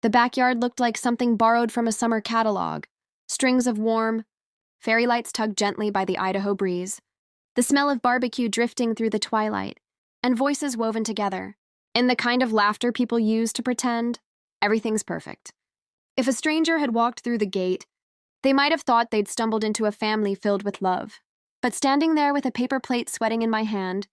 The backyard looked like something borrowed from a summer catalog. Strings of warm, fairy lights tugged gently by the Idaho breeze. The smell of barbecue drifting through the twilight, and voices woven together, in the kind of laughter people use to pretend everything's perfect. If a stranger had walked through the gate, they might have thought they'd stumbled into a family filled with love. But standing there with a paper plate sweating in my hand,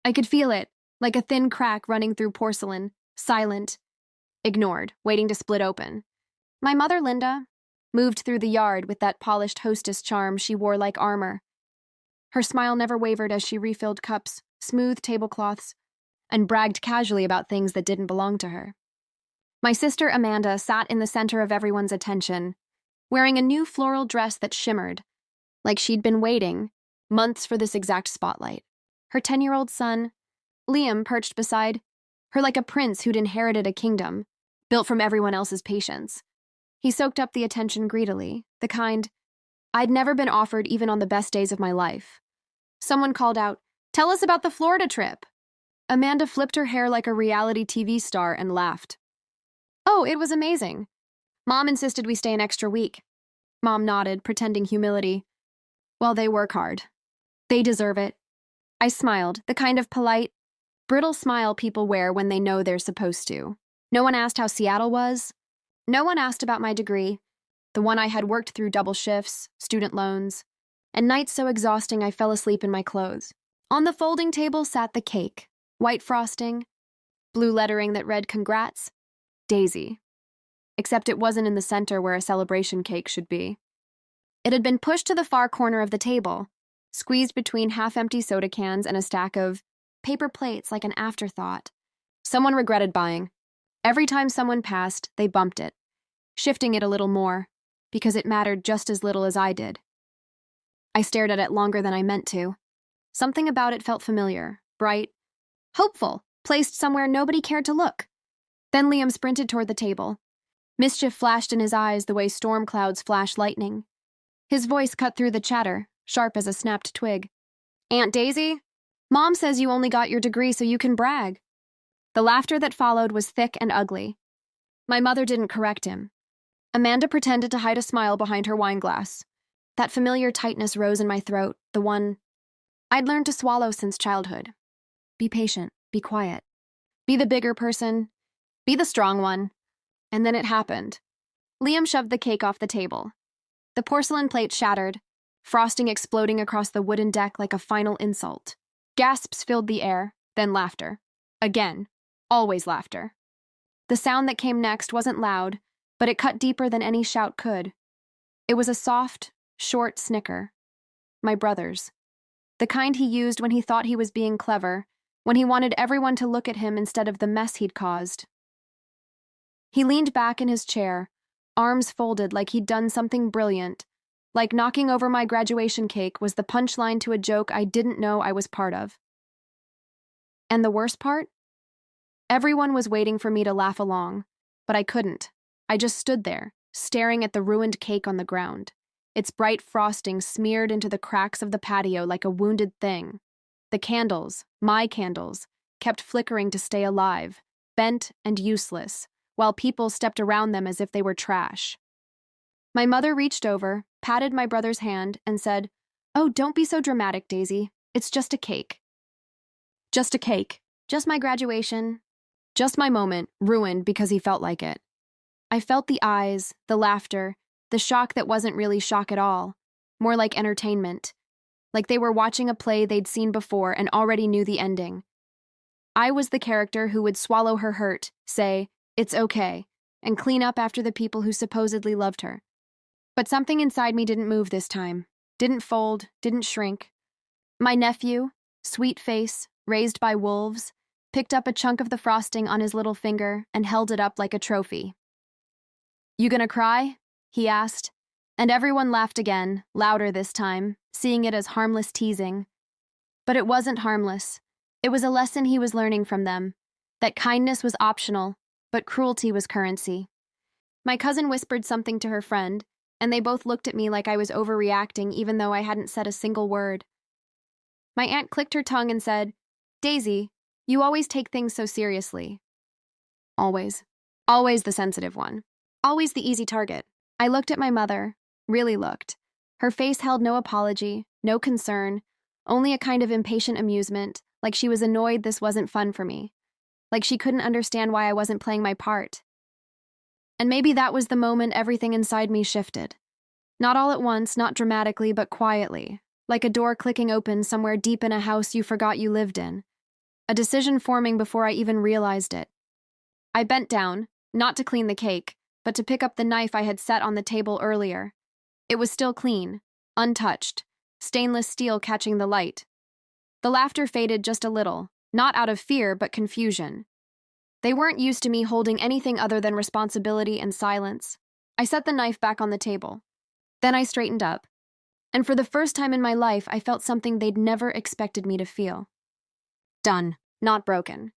I could feel it, like a thin crack running through porcelain, silent, ignored, waiting to split open. My mother, Linda, moved through the yard with that polished hostess charm she wore like armor. Her smile never wavered as she refilled cups, smoothed tablecloths, and bragged casually about things that didn't belong to her. My sister Amanda sat in the center of everyone's attention, wearing a new floral dress that shimmered, like she'd been waiting months for this exact spotlight. Her 10-year-old son, Liam, perched beside her like a prince who'd inherited a kingdom, built from everyone else's patience. He soaked up the attention greedily, the kind I'd never been offered even on the best days of my life. Someone called out, "Tell us about the Florida trip." Amanda flipped her hair like a reality TV star and laughed. "Oh, it was amazing. Mom insisted we stay an extra week." Mom nodded, pretending humility. "Well, they work hard. They deserve it." I smiled, the kind of polite, brittle smile people wear when they know they're supposed to. No one asked how Seattle was. No one asked about my degree, the one I had worked through double shifts, student loans, and nights so exhausting I fell asleep in my clothes. On the folding table sat the cake, white frosting, blue lettering that read "Congrats, Daisy." Except it wasn't in the center where a celebration cake should be. It had been pushed to the far corner of the table, squeezed between half-empty soda cans and a stack of paper plates like an afterthought. Someone regretted buying. Every time someone passed, they bumped it, shifting it a little more, because it mattered just as little as I did. I stared at it longer than I meant to. Something about it felt familiar, bright, hopeful, placed somewhere nobody cared to look. Then Liam sprinted toward the table. Mischief flashed in his eyes the way storm clouds flash lightning. His voice cut through the chatter, sharp as a snapped twig. "Aunt Daisy, Mom says you only got your degree so you can brag." The laughter that followed was thick and ugly. My mother didn't correct him. Amanda pretended to hide a smile behind her wine glass. That familiar tightness rose in my throat, the one I'd learned to swallow since childhood. Be patient, be quiet. Be the bigger person, be the strong one. And then it happened. Liam shoved the cake off the table. The porcelain plate shattered, frosting exploding across the wooden deck like a final insult. Gasps filled the air, then laughter. Again, always laughter. The sound that came next wasn't loud, but it cut deeper than any shout could. It was a soft, short snicker. My brother's. The kind he used when he thought he was being clever, when he wanted everyone to look at him instead of the mess he'd caused. He leaned back in his chair, arms folded like he'd done something brilliant, like knocking over my graduation cake was the punchline to a joke I didn't know I was part of. And the worst part? Everyone was waiting for me to laugh along, but I couldn't. I just stood there, staring at the ruined cake on the ground, its bright frosting smeared into the cracks of the patio like a wounded thing. The candles, my candles, kept flickering to stay alive, bent and useless, while people stepped around them as if they were trash. My mother reached over, patted my brother's hand, and said, "Oh, don't be so dramatic, Daisy. It's just a cake." Just a cake. Just my graduation. Just my moment, ruined because he felt like it. I felt the eyes, the laughter, the shock that wasn't really shock at all, more like entertainment, like they were watching a play they'd seen before and already knew the ending. I was the character who would swallow her hurt, say, "It's okay," and clean up after the people who supposedly loved her. But something inside me didn't move this time, didn't fold, didn't shrink. My nephew, sweet face, raised by wolves, picked up a chunk of the frosting on his little finger and held it up like a trophy. "You gonna cry?" he asked, and everyone laughed again, louder this time, seeing it as harmless teasing. But it wasn't harmless. It was a lesson he was learning from them, that kindness was optional, but cruelty was currency. My cousin whispered something to her friend, and they both looked at me like I was overreacting even though I hadn't said a single word. My aunt clicked her tongue and said, "Daisy, you always take things so seriously." "Always," Always the sensitive one. Always the easy target. I looked at my mother, really looked. Her face held no apology, no concern, only a kind of impatient amusement, like she was annoyed this wasn't fun for me, like she couldn't understand why I wasn't playing my part. And maybe that was the moment everything inside me shifted. Not all at once, not dramatically, but quietly, like a door clicking open somewhere deep in a house you forgot you lived in. A decision forming before I even realized it. I bent down, not to clean the cake, but to pick up the knife I had set on the table earlier. It was still clean, untouched, stainless steel catching the light. The laughter faded just a little, not out of fear but confusion. They weren't used to me holding anything other than responsibility and silence. I set the knife back on the table. Then I straightened up. And for the first time in my life, I felt something they'd never expected me to feel. Done. Not broken.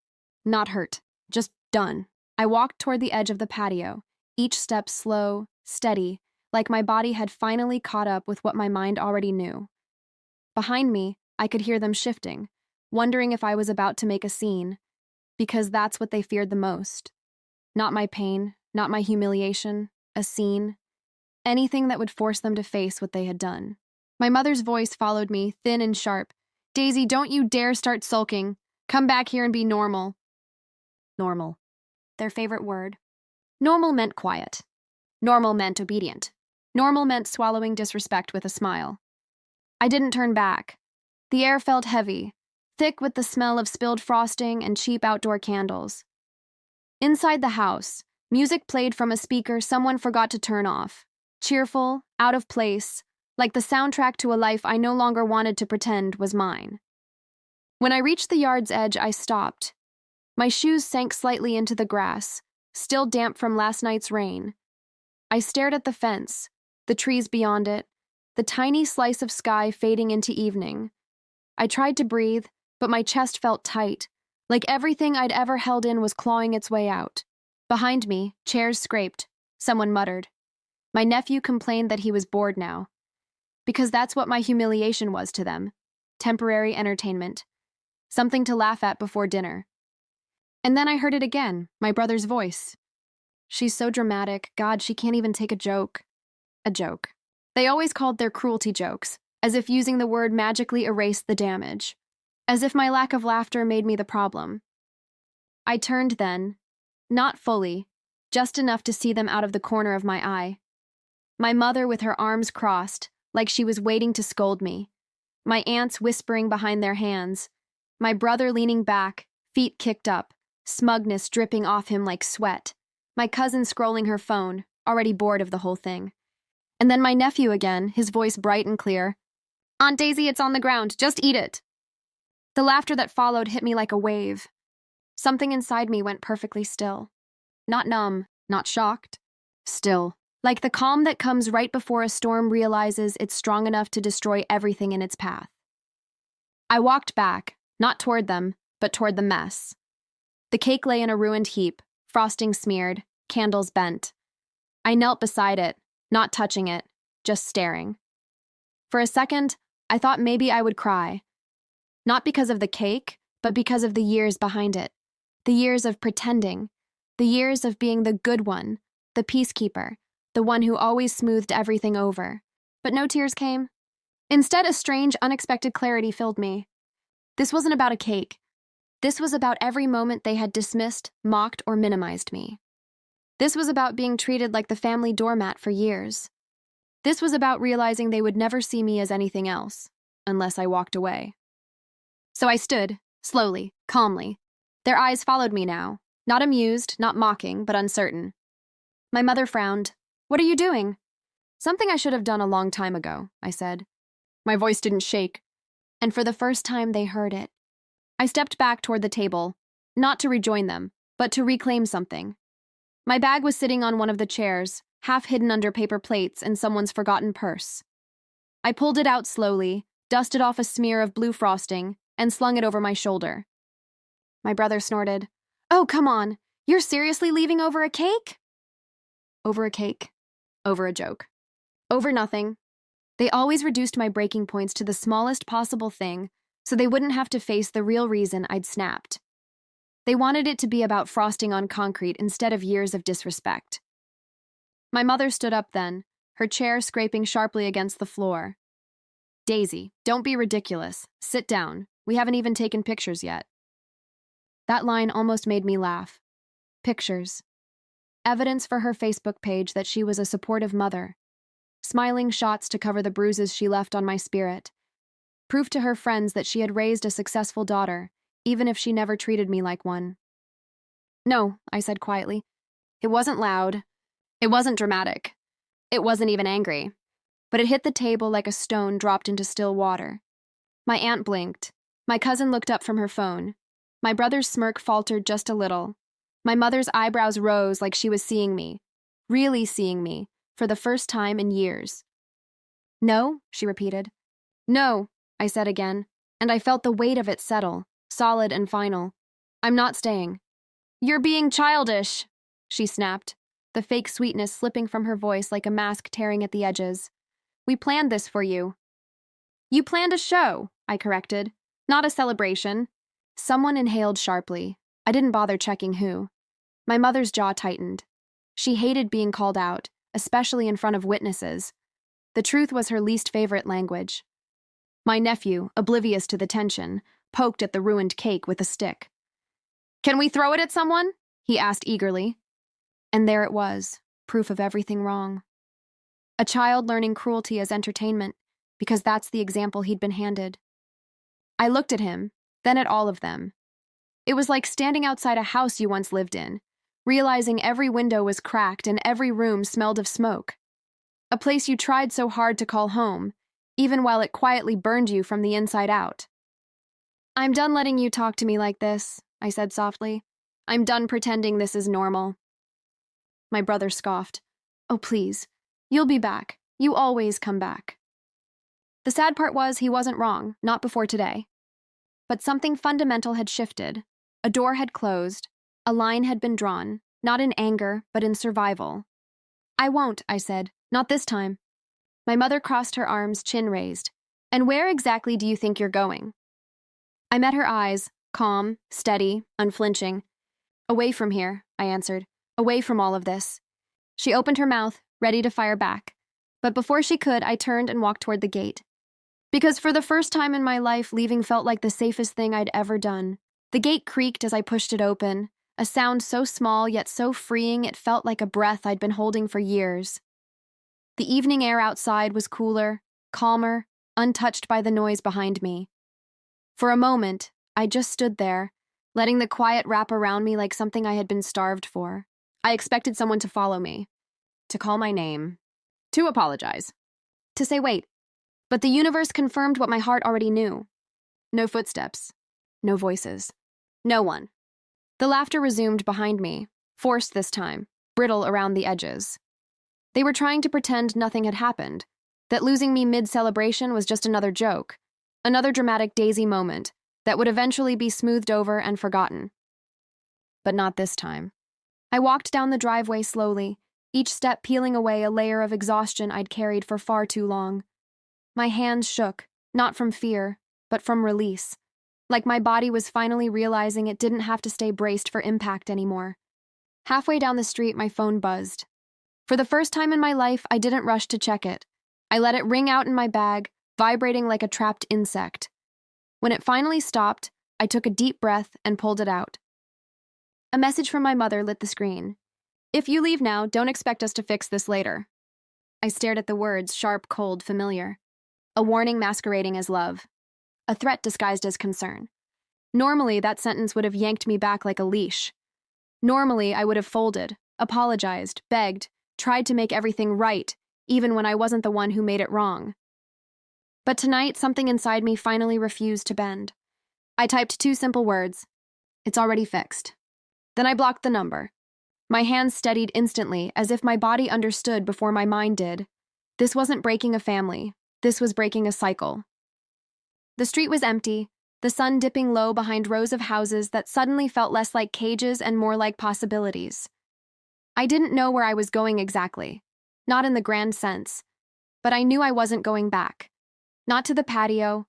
Not hurt. Just done. I walked toward the edge of the patio, each step slow, steady, like my body had finally caught up with what my mind already knew. Behind me, I could hear them shifting, wondering if I was about to make a scene, because that's what they feared the most. Not my pain, not my humiliation, a scene, anything that would force them to face what they had done. My mother's voice followed me, thin and sharp. "Daisy, don't you dare start sulking. Come back here and be normal." Normal. Their favorite word. Normal meant quiet. Normal meant obedient. Normal meant swallowing disrespect with a smile. I didn't turn back. The air felt heavy, thick with the smell of spilled frosting and cheap outdoor candles. Inside the house, music played from a speaker someone forgot to turn off. Cheerful, out of place, like the soundtrack to a life I no longer wanted to pretend was mine. When I reached the yard's edge, I stopped. My shoes sank slightly into the grass, still damp from last night's rain. I stared at the fence, the trees beyond it, the tiny slice of sky fading into evening. I tried to breathe, but my chest felt tight, like everything I'd ever held in was clawing its way out. Behind me, chairs scraped. Someone muttered. My nephew complained that he was bored now. Because that's what my humiliation was to them. Temporary entertainment. Something to laugh at before dinner. And then I heard it again, my brother's voice. "She's so dramatic. God, she can't even take a joke." A joke. They always called their cruelty jokes, as if using the word magically erased the damage. As if my lack of laughter made me the problem. I turned then, not fully, just enough to see them out of the corner of my eye. My mother with her arms crossed, like she was waiting to scold me. My aunts whispering behind their hands. My brother leaning back, feet kicked up, smugness dripping off him like sweat. My cousin scrolling her phone, already bored of the whole thing. And then my nephew again, his voice bright and clear. "Aunt Daisy, it's on the ground. Just eat it." The laughter that followed hit me like a wave. Something inside me went perfectly still. Not numb, not shocked. Still. Like the calm that comes right before a storm realizes it's strong enough to destroy everything in its path. I walked back, not toward them, but toward the mess. The cake lay in a ruined heap, frosting smeared, candles bent. I knelt beside it, not touching it, just staring. For a second, I thought maybe I would cry. Not because of the cake, but because of the years behind it. The years of pretending. The years of being the good one, the peacekeeper, the one who always smoothed everything over. But no tears came. Instead, a strange, unexpected clarity filled me. This wasn't about a cake. This was about every moment they had dismissed, mocked, or minimized me. This was about being treated like the family doormat for years. This was about realizing they would never see me as anything else, unless I walked away. So I stood, slowly, calmly. Their eyes followed me now, not amused, not mocking, but uncertain. My mother frowned. "What are you doing?" "Something I should have done a long time ago," I said. My voice didn't shake, and for the first time they heard it. I stepped back toward the table, not to rejoin them, but to reclaim something. My bag was sitting on one of the chairs, half hidden under paper plates and someone's forgotten purse. I pulled it out slowly, dusted off a smear of blue frosting, and slung it over my shoulder. My brother snorted. "Oh, come on. You're seriously leaving over a cake?" Over a cake. Over a joke. Over nothing. They always reduced my breaking points to the smallest possible thing, so they wouldn't have to face the real reason I'd snapped. They wanted it to be about frosting on concrete instead of years of disrespect. My mother stood up then, her chair scraping sharply against the floor. "Daisy, don't be ridiculous. Sit down. We haven't even taken pictures yet." That line almost made me laugh. Pictures. Evidence for her Facebook page that she was a supportive mother. Smiling shots to cover the bruises she left on my spirit. Proof to her friends that she had raised a successful daughter, even if she never treated me like one. "No," I said quietly. "It wasn't loud. It wasn't dramatic. It wasn't even angry. But it hit the table like a stone dropped into still water." My aunt blinked. My cousin looked up from her phone. My brother's smirk faltered just a little. My mother's eyebrows rose like she was seeing me, really seeing me, for the first time in years. "No," she repeated. "No," I said again, and I felt the weight of it settle, solid and final. "I'm not staying." "You're being childish," she snapped, the fake sweetness slipping from her voice like a mask tearing at the edges. "We planned this for you." "You planned a show," I corrected, "not a celebration." Someone inhaled sharply. I didn't bother checking who. My mother's jaw tightened. She hated being called out, especially in front of witnesses. The truth was her least favorite language. My nephew, oblivious to the tension, poked at the ruined cake with a stick. "Can we throw it at someone?" he asked eagerly. And there it was, proof of everything wrong. A child learning cruelty as entertainment, because that's the example he'd been handed. I looked at him, then at all of them. It was like standing outside a house you once lived in, realizing every window was cracked and every room smelled of smoke. A place you tried so hard to call home, even while it quietly burned you from the inside out. "I'm done letting you talk to me like this," I said softly. "I'm done pretending this is normal." My brother scoffed. "Oh, please. You'll be back. You always come back." The sad part was he wasn't wrong, not before today. But something fundamental had shifted. A door had closed. A line had been drawn, not in anger, but in survival. "I won't," I said. "Not this time." My mother crossed her arms, chin raised. "And where exactly do you think you're going?" I met her eyes, calm, steady, unflinching. "Away from here," I answered. "Away from all of this." She opened her mouth, ready to fire back. But before she could, I turned and walked toward the gate. Because for the first time in my life, leaving felt like the safest thing I'd ever done. The gate creaked as I pushed it open, a sound so small yet so freeing it felt like a breath I'd been holding for years. The evening air outside was cooler, calmer, untouched by the noise behind me. For a moment, I just stood there, letting the quiet wrap around me like something I had been starved for. I expected someone to follow me, to call my name, to apologize, to say wait. But the universe confirmed what my heart already knew. No footsteps. No voices. No one. The laughter resumed behind me, forced this time, brittle around the edges. They were trying to pretend nothing had happened, that losing me mid-celebration was just another joke, another dramatic Daisy moment that would eventually be smoothed over and forgotten. But not this time. I walked down the driveway slowly, each step peeling away a layer of exhaustion I'd carried for far too long. My hands shook, not from fear, but from release, like my body was finally realizing it didn't have to stay braced for impact anymore. Halfway down the street, my phone buzzed. For the first time in my life, I didn't rush to check it. I let it ring out in my bag, vibrating like a trapped insect. When it finally stopped, I took a deep breath and pulled it out. A message from my mother lit the screen. "If you leave now, don't expect us to fix this later." I stared at the words, sharp, cold, familiar. A warning masquerading as love. A threat disguised as concern. Normally, that sentence would have yanked me back like a leash. Normally, I would have folded, apologized, begged, tried to make everything right, even when I wasn't the one who made it wrong. But tonight, something inside me finally refused to bend. I typed 2 simple words. "It's already fixed." Then I blocked the number. My hands steadied instantly, as if my body understood before my mind did. This wasn't breaking a family. This was breaking a cycle. The street was empty, the sun dipping low behind rows of houses that suddenly felt less like cages and more like possibilities. I didn't know where I was going exactly, not in the grand sense, but I knew I wasn't going back. Not to the patio,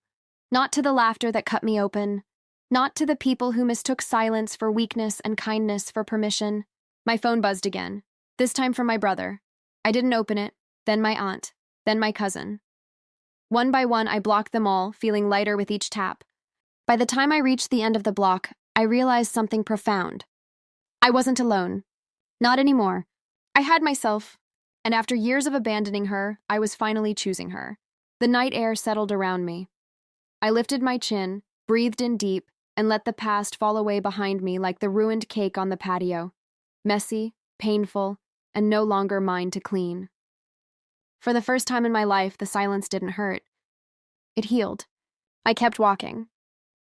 not to the laughter that cut me open, Not to the people who mistook silence for weakness and kindness for permission. My phone buzzed again, this time from my brother. I didn't open it, then my aunt, then my cousin. One by one, I blocked them all, feeling lighter with each tap. By the time I reached the end of the block, I realized something profound. I wasn't alone. Not anymore. I had myself, and after years of abandoning her, I was finally choosing her. The night air settled around me. I lifted my chin, breathed in deep, and let the past fall away behind me like the ruined cake on the patio. Messy, painful, and no longer mine to clean. For the first time in my life, the silence didn't hurt. It healed. I kept walking,